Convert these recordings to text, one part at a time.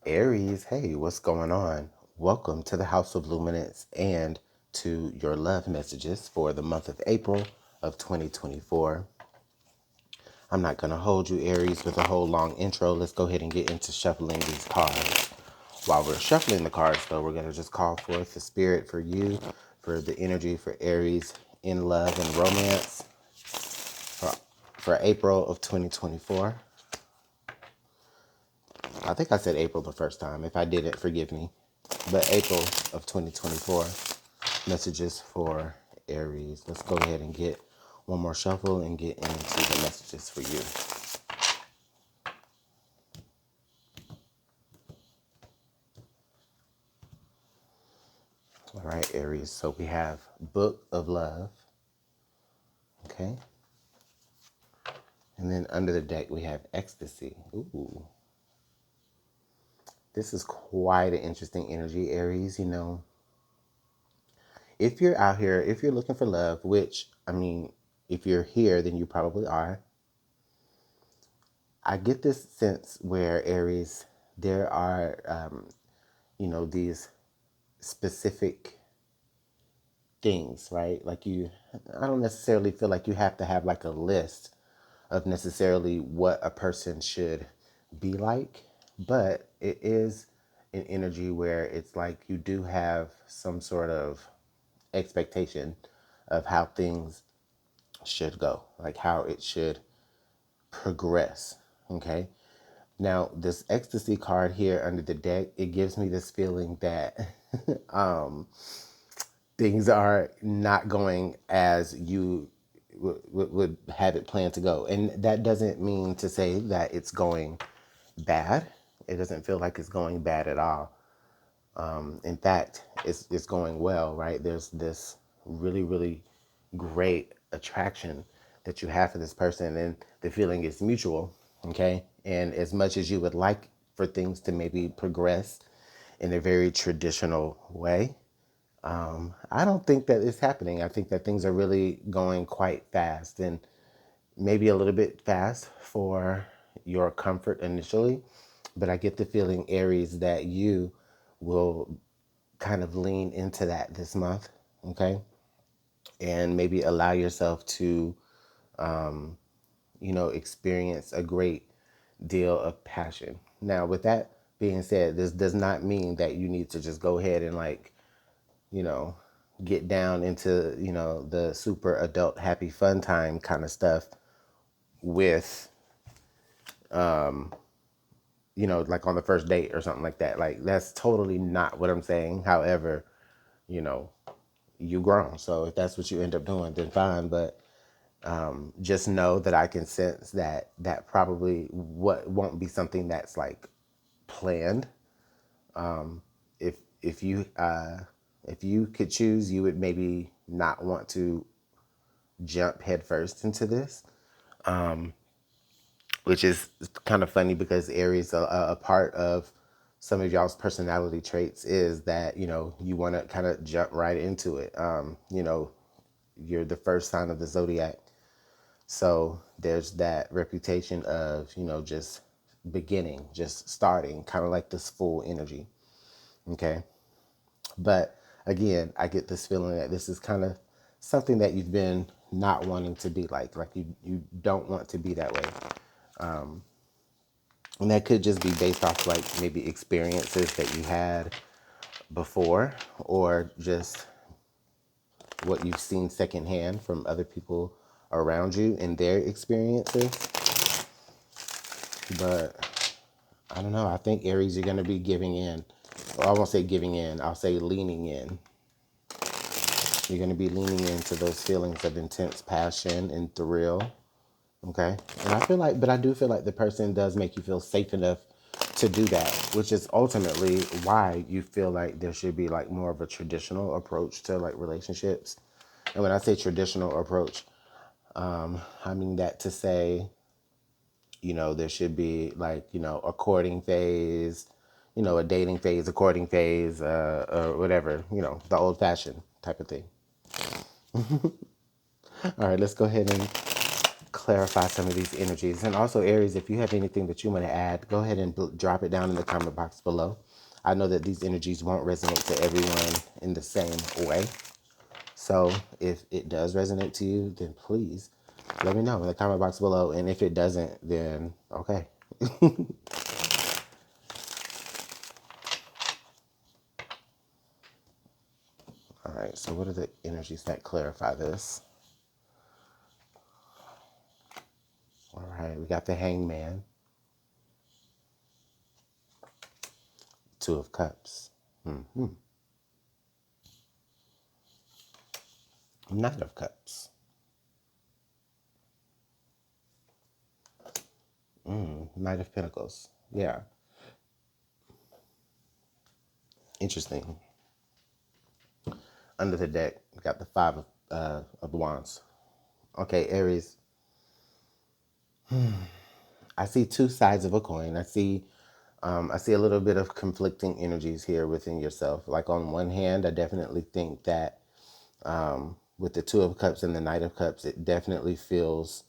Aries, hey, what's going on? Welcome to the House of Luminance and to your love messages for the month of April of 2024. I'm not going to hold you, Aries, with a whole long intro. Let's go ahead and get into shuffling these cards. While we're shuffling the cards, though, we're going to just call forth the spirit for you, for the energy for Aries in love and romance for April of 2024. I think I said April the first time. If I didn't, forgive me. But April of 2024, messages for Aries. Let's go ahead and get one more shuffle and get into the messages for you. All right, Aries. So we have Book of Love. Okay. And then under the deck, we have Ecstasy. Ooh. This is quite an interesting energy, Aries. You know, if you're out here, if you're looking for love, which, I mean, if you're here, then you probably are. I get this sense where Aries, there are, these specific things, right? Like I don't necessarily feel like you have to have like a list of necessarily what a person should be like, but it is an energy where it's like you do have some sort of expectation of how things should go, like how it should progress. Okay. Now, this ecstasy card here under the deck, it gives me this feeling that things are not going as you would have it planned to go. And that doesn't mean to say that it's going bad. It doesn't feel like it's going bad at all. In fact, it's going well, right? There's this really, really great attraction that you have for this person, and the feeling is mutual, okay? And as much as you would like for things to maybe progress in a very traditional way, I don't think that it's happening. I think that things are really going quite fast, and maybe a little bit fast for your comfort initially. But I get the feeling, Aries, that you will kind of lean into that this month, okay? And maybe allow yourself to, experience a great deal of passion. Now, with that being said, this does not mean that you need to just go ahead and you know, get down into, the super adult happy fun time kind of stuff with, like on the first date or something like that. Like, that's totally not what I'm saying. However, you know, you grown. So if that's what you end up doing, then fine. But just know that I can sense that that probably won't be something that's like planned. If if you if you could choose, you would maybe not want to jump headfirst into this, which is kind of funny because Aries, a part of some of y'all's personality traits is that, you want to kind of jump right into it. You're the first sign of the zodiac. So there's that reputation of, just beginning, just starting, kind of like this full energy. Okay. But again, I get this feeling that this is kind of something that you've been not wanting to be like you don't want to be that way. And that could just be based off like maybe experiences that you had before, or just what you've seen secondhand from other people around you and their experiences. But I don't know. I think Aries, you're going to be giving in. Well, I won't say giving in. I'll say leaning in. You're going to be leaning into those feelings of intense passion and thrill. Okay. And I do feel like the person does make you feel safe enough to do that, which is ultimately why you feel like there should be like more of a traditional approach to like relationships. And when I say traditional approach, I mean that to say, there should be like, a courting phase, a dating phase, a courting phase, or whatever, the old fashioned type of thing. All right, let's go ahead and clarify some of these energies. And also, Aries, if you have anything that you want to add, go ahead and drop it down in the comment box below. I know that these energies won't resonate to everyone in the same way. So if it does resonate to you, then please let me know in the comment box below. And if it doesn't, then okay. All right, so what are the energies that clarify this? All right, we got the Hangman, Two of Cups, Knight of Cups, Knight of Pentacles. Yeah, interesting. Under the deck, we got the Five of Wands. Okay, Aries, I see two sides of a coin. I see a little bit of conflicting energies here within yourself. Like on one hand, I definitely think that with the Two of Cups and the Knight of Cups, it definitely feels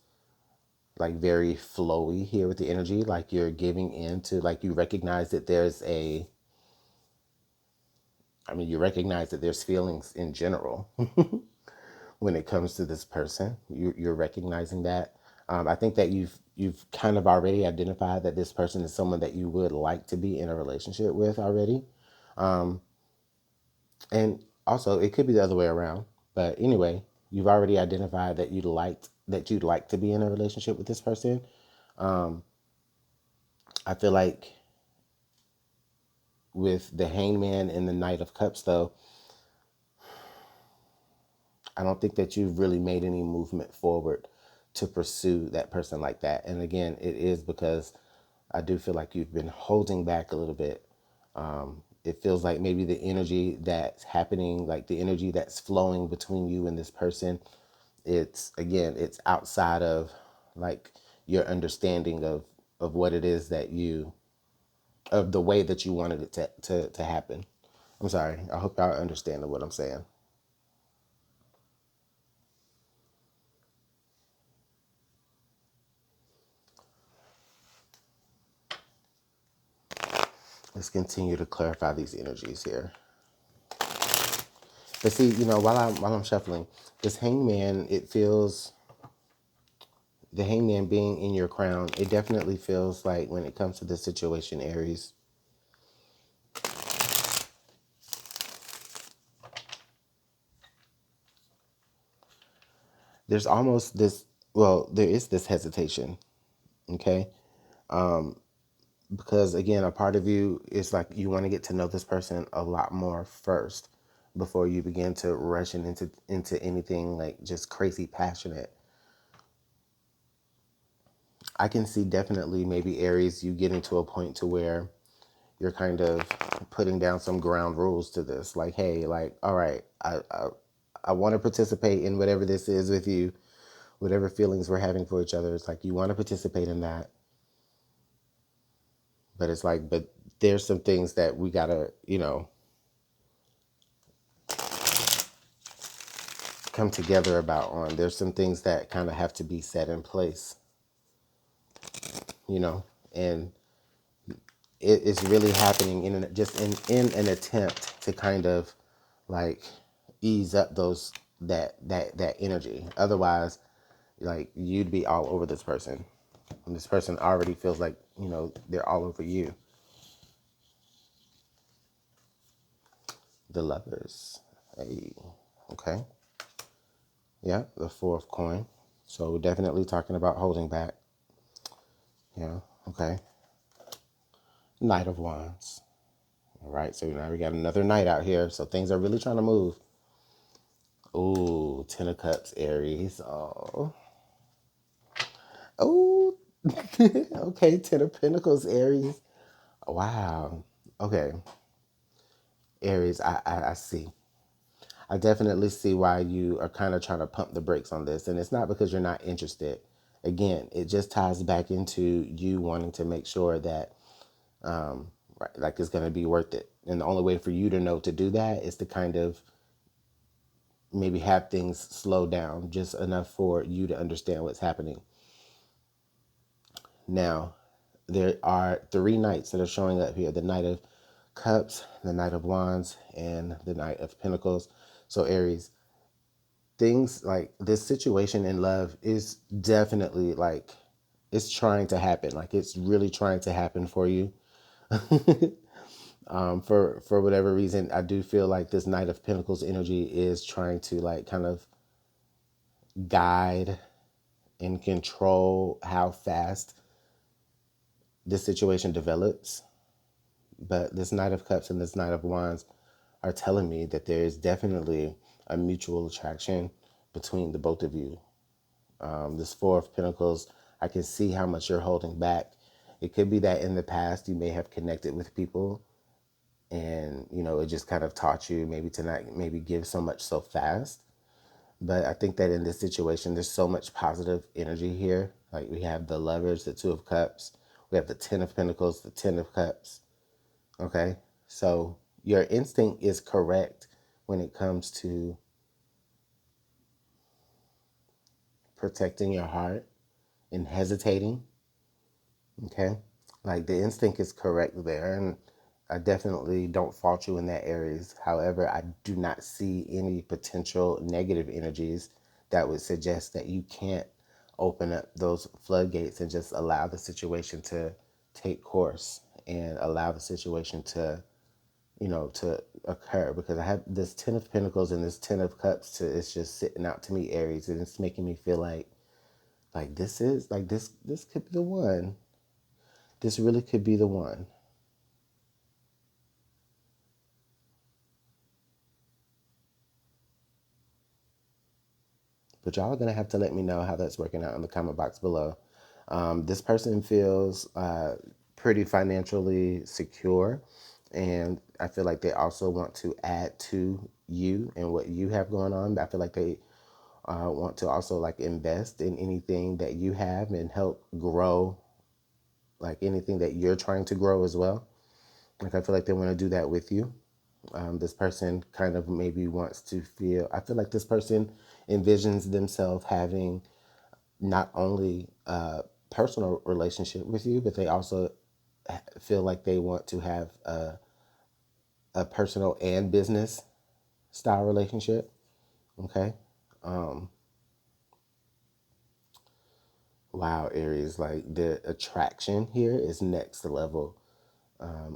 like very flowy here with the energy. Like you're giving in to, like you recognize that you recognize that there's feelings in general when it comes to this person. You're recognizing that. I think that you've kind of already identified that this person is someone that you would like to be in a relationship with already. And also, it could be the other way around. But anyway, you've already identified that you'd like to be in a relationship with this person. I feel like with the Hangman and the Knight of Cups, though, I don't think that you've really made any movement forward to pursue that person like that. And again, it is because I do feel like you've been holding back a little bit. It feels like maybe the energy that's happening, like the energy that's flowing between you and this person, it's outside of like your understanding of what it is that of the way that you wanted it to happen. I'm sorry. I hope y'all understand what I'm saying. Let's continue to clarify these energies here. But see, while I'm shuffling, this Hangman, the Hangman being in your crown, it definitely feels like when it comes to this situation, Aries, there's almost this, well, there is this hesitation, okay? Because again, a part of you is like you want to get to know this person a lot more first before you begin to rush into anything like just crazy passionate. I can see definitely maybe Aries, you getting to a point to where you're kind of putting down some ground rules to this. Like, hey, like, all right, I want to participate in whatever this is with you, whatever feelings we're having for each other. It's like you want to participate in that. But it's like, but there's some things that we gotta, come together about on. There's some things that kind of have to be set in place, and it is really happening in an attempt to kind of like ease up that energy. Otherwise, like you'd be all over this person, and this person already feels like they're all over you. The Lovers, hey, okay, yeah, the Four of Coin. So we're definitely talking about holding back. Yeah, okay. Knight of Wands. All right, so now we got another knight out here. So things are really trying to move. Ooh, Ten of Cups, Aries. Oh. Oh. Okay, Ten of Pentacles, Aries. Wow. Okay. Aries, I see. I definitely see why you are kind of trying to pump the brakes on this. And it's not because you're not interested. Again, it just ties back into you wanting to make sure that right, like it's going to be worth it. And the only way for you to know to do that is to kind of maybe have things slow down just enough for you to understand what's happening. Now, there are three knights that are showing up here: the Knight of Cups, the Knight of Wands, and the Knight of Pentacles. So Aries, things like this situation in love is definitely like it's trying to happen. Like it's really trying to happen for you. For whatever reason, I do feel like this Knight of Pentacles energy is trying to like kind of guide and control how fast this situation develops. But this Knight of Cups and this Knight of Wands are telling me that there is definitely a mutual attraction between the both of you. This Four of Pentacles, I can see how much you're holding back. It could be that in the past you may have connected with people and, you know, it just kind of taught you maybe to not maybe give so much so fast. But I think that in this situation, there's so much positive energy here. Like we have the Lovers, the Two of Cups. We have the Ten of Pentacles, the Ten of Cups. Okay. So your instinct is correct when it comes to protecting your heart and hesitating. Okay. Like the instinct is correct there. And I definitely don't fault you in that areas. However, I do not see any potential negative energies that would suggest that you can't open up those floodgates and just allow the situation to take course and allow the situation to, you know, to occur. Because I have this Ten of Pentacles and this Ten of Cups it's just sitting out to me, Aries, and it's making me feel like this is like this could be the one. This really could be the one. But y'all are going to have to let me know how that's working out in the comment box below. This person feels pretty financially secure. And I feel like they also want to add to you and what you have going on. I feel like they want to also like invest in anything that you have and help grow like anything that you're trying to grow as well. Like I feel like they want to do that with you. This person kind of maybe wants to feel, I feel like this person envisions themselves having not only a personal relationship with you, but they also feel like they want to have a personal and business style relationship. Okay. Um, wow, Aries, like the attraction here is next level.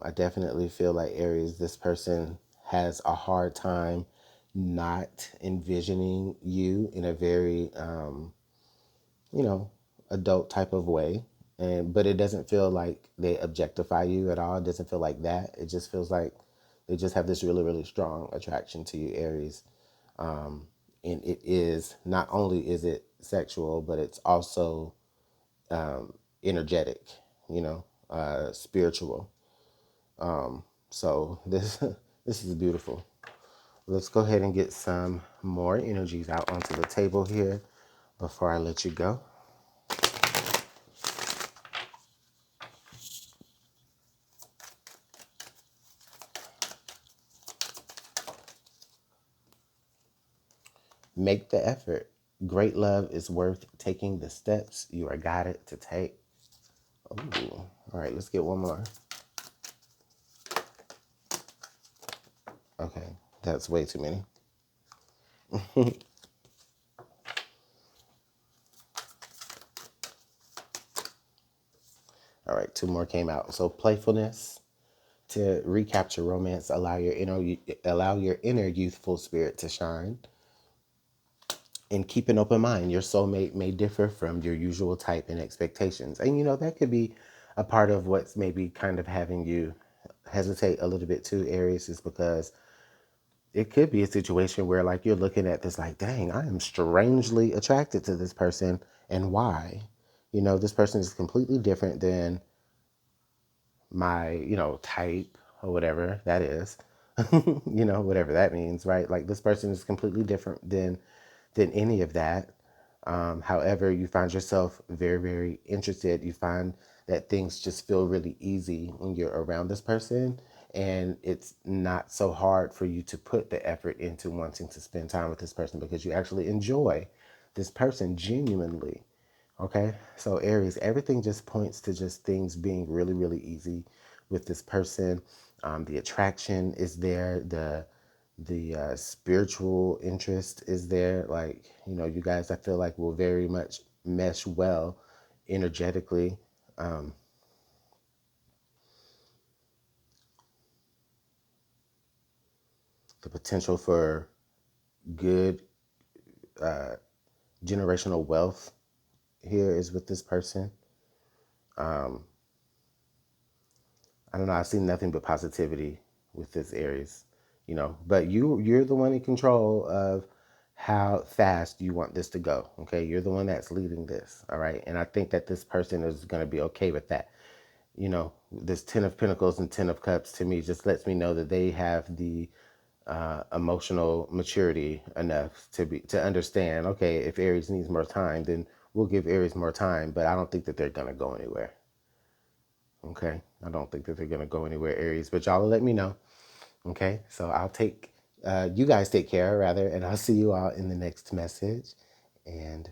I definitely feel like Aries, this person has a hard time not envisioning you in a very, you know, adult type of way. But it doesn't feel like they objectify you at all. It doesn't feel like that. It just feels like they just have this really, really strong attraction to you, Aries. And it is not only is it sexual, but it's also energetic, you know, spiritual. So this this is beautiful. Let's go ahead and get some more energies out onto the table here before I let you go. Make the effort. Great love is worth taking the steps you are guided to take. Ooh. All right, let's get one more. Okay, that's way too many. All right, two more came out. So playfulness to recapture romance, allow your inner youthful spirit to shine, and keep an open mind. Your soulmate may differ from your usual type and expectations, and you know that could be a part of what's maybe kind of having you hesitate a little bit too, Aries, is because it could be a situation where like you're looking at this like, dang, I am strangely attracted to this person, and why? You know, this person is completely different than my, you know, type or whatever that is. You know, whatever that means, right? Like this person is completely different than any of that. However, you find yourself very, very interested. You find that things just feel really easy when you're around this person. And it's not so hard for you to put the effort into wanting to spend time with this person because you actually enjoy this person genuinely. Okay, so Aries, everything just points to just things being really, really easy with this person. The attraction is there. The spiritual interest is there. Like, you know, you guys, I feel like will very much mesh well energetically. Um, the potential for good generational wealth here is with this person. I don't know. I've seen nothing but positivity with this Aries, you know. But you're the one in control of how fast you want this to go. Okay, you're the one that's leading this. All right, and I think that this person is going to be okay with that. You know, this Ten of Pentacles and Ten of Cups to me just lets me know that they have the emotional maturity enough to understand. Okay, if Aries needs more time, then we'll give Aries more time. But I don't think that they're going to go anywhere. Okay. I don't think that they're going to go anywhere, Aries, but y'all will let me know. Okay. So you guys take care rather, and I'll see you all in the next message. And